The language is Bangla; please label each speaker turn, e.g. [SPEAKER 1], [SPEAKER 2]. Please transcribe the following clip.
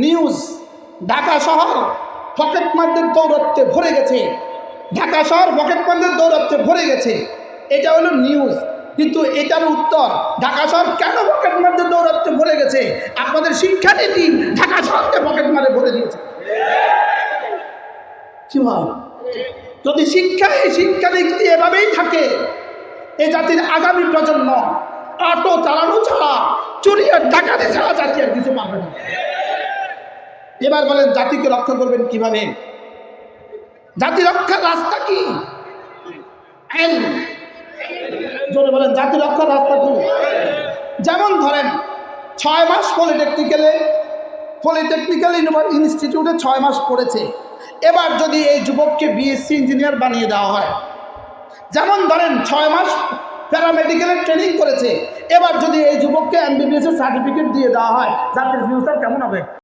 [SPEAKER 1] নিউজ, ঢাকা শহর পকেটমারদের দৌরাত্মে ভরে গেছে, ঢাকা শহর পকেটমারদের দৌরাত্মে ভরে গেছে, এটা হলো নিউজ। কিন্তু এটার উত্তর, ঢাকা শহর কেন পকেটমারদের দৌরাত্মে ভরে গেছে? আপনাদের শিক্ষানীতি ঢাকা শহরকে পকেটমারে ভরে দিয়েছে। কি ভাই, যদি শিক্ষানীতি এভাবেই থাকে, এ জাতির আগামী প্রজন্ম অটো চালানো ছাড়া, চুরি আর ডাকাতি ছাড়া জাতি আর কিছু পাবে না। এবার বলেন, জাতিকে রক্ষা করবেন কিভাবে? জাতি রক্ষার রাস্তা কি? জোরে বলেন, জাতি রক্ষার রাস্তা কি? যেমন ধরেন 6 মাস পলিটেকনিক্যাল ইনস্টিটিউটে 6 মাস পড়েছে, এবার যদি এই যুবককে বিএসসি ইঞ্জিনিয়ার বানিয়ে দেওয়া হয়, যেমন ধরেন 6 মাস প্যারামেডিক্যালের ট্রেনিং করেছে, এবার যদি এই যুবককে এমবিবিএস এর সার্টিফিকেট দিয়ে দেওয়া হয়, জাতির ফিউচার কেমন হবে?